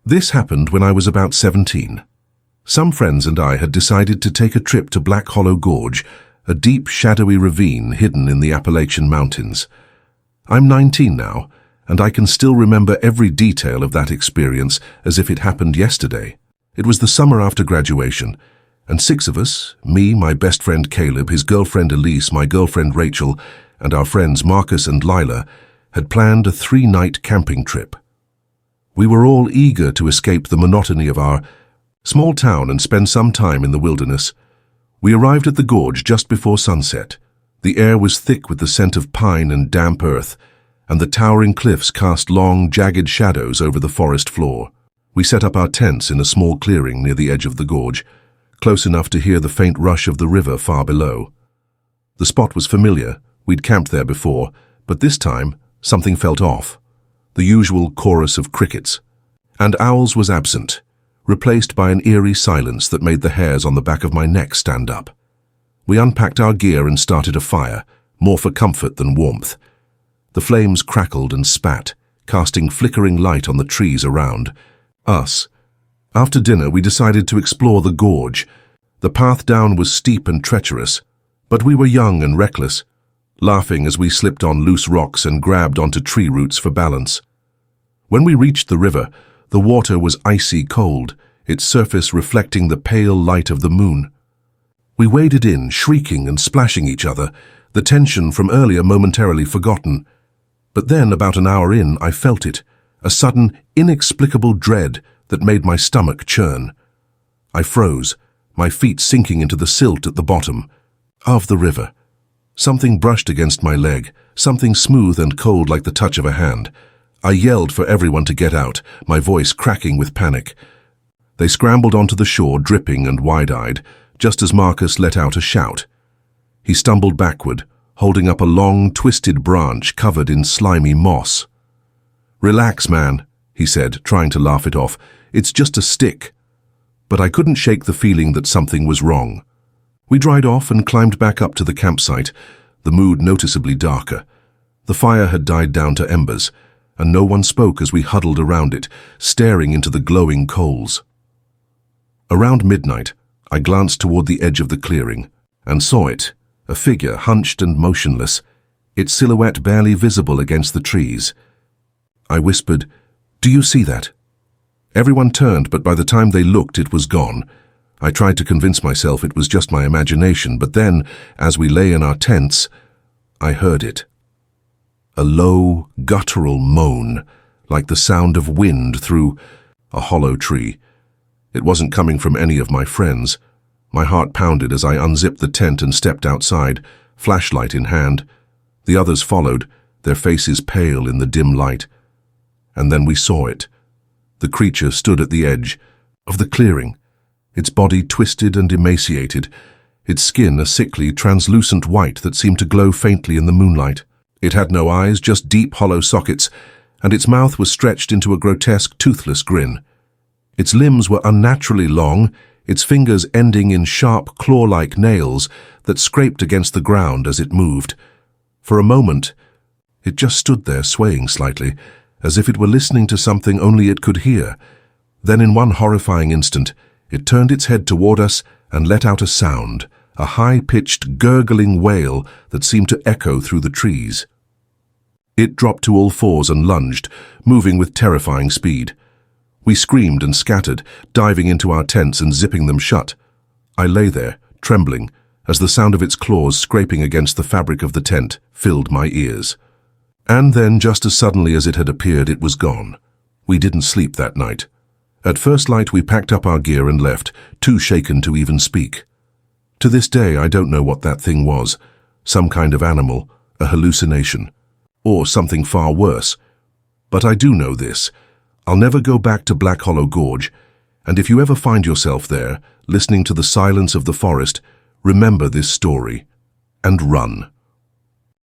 This happened when I was about 17. Some friends and I had decided to take a trip to Black Hollow Gorge, a deep, shadowy ravine hidden in the Appalachian Mountains. I'm 19 now, and I can still remember every detail of that experience as if it happened yesterday. It was the summer after graduation, and 6 of us, me, my best friend Caleb, his girlfriend Elise, my girlfriend Rachel, and our friends Marcus and Lila, had planned a 3-night camping trip. We were all eager to escape the monotony of our small town and spend some time in the wilderness. We arrived at the gorge just before sunset. The air was thick with the scent of pine and damp earth, and the towering cliffs cast long, jagged shadows over the forest floor. We set up our tents in a small clearing near the edge of the gorge, close enough to hear the faint rush of the river far below. The spot was familiar. We'd camped there before, but this time something felt off. The usual chorus of crickets. And owls was absent, replaced by an eerie silence that made the hairs on the back of my neck stand up. We unpacked our gear and started a fire, more for comfort than warmth. The flames crackled and spat, casting flickering light on the trees around us. After dinner, we decided to explore the gorge. The path down was steep and treacherous, but we were young and reckless, laughing as we slipped on loose rocks and grabbed onto tree roots for balance. When we reached the river, the water was icy cold, its surface reflecting the pale light of the moon. We waded in, shrieking and splashing each other, the tension from earlier momentarily forgotten. But then, about an hour in, I felt it, a sudden, inexplicable dread that made my stomach churn. I froze, my feet sinking into the silt at the bottom of the river. Something brushed against my leg, something smooth and cold like the touch of a hand. I yelled for everyone to get out, my voice cracking with panic. They scrambled onto the shore, dripping and wide-eyed, just as Marcus let out a shout. He stumbled backward, holding up a long, twisted branch covered in slimy moss. "Relax, man," he said, trying to laugh it off. "It's just a stick." But I couldn't shake the feeling that something was wrong. We dried off and climbed back up to the campsite, the mood noticeably darker. The fire had died down to embers, and no one spoke as we huddled around it, staring into the glowing coals. Around midnight, I glanced toward the edge of the clearing, and saw it, a figure hunched and motionless, its silhouette barely visible against the trees. I whispered, "Do you see that?" Everyone turned, but by the time they looked, it was gone. I tried to convince myself it was just my imagination, but then, as we lay in our tents, I heard it. A low, guttural moan, like the sound of wind through a hollow tree. It wasn't coming from any of my friends. My heart pounded as I unzipped the tent and stepped outside, flashlight in hand. The others followed, their faces pale in the dim light. And then we saw it. The creature stood at the edge of the clearing, its body twisted and emaciated, its skin a sickly, translucent white that seemed to glow faintly in the moonlight. It had no eyes, just deep, hollow sockets, and its mouth was stretched into a grotesque, toothless grin. Its limbs were unnaturally long, its fingers ending in sharp, claw-like nails that scraped against the ground as it moved. For a moment, it just stood there, swaying slightly, as if it were listening to something only it could hear. Then in one horrifying instant, it turned its head toward us and let out a sound, a high-pitched, gurgling wail that seemed to echo through the trees. It dropped to all fours and lunged, moving with terrifying speed. We screamed and scattered, diving into our tents and zipping them shut. I lay there, trembling, as the sound of its claws scraping against the fabric of the tent filled my ears. And then, just as suddenly as it had appeared, it was gone. We didn't sleep that night. At first light, we packed up our gear and left, too shaken to even speak. To this day, I don't know what that thing was. Some kind of animal, a hallucination, or something far worse. But I do know this. I'll never go back to Black Hollow Gorge, and if you ever find yourself there, listening to the silence of the forest, remember this story, and run.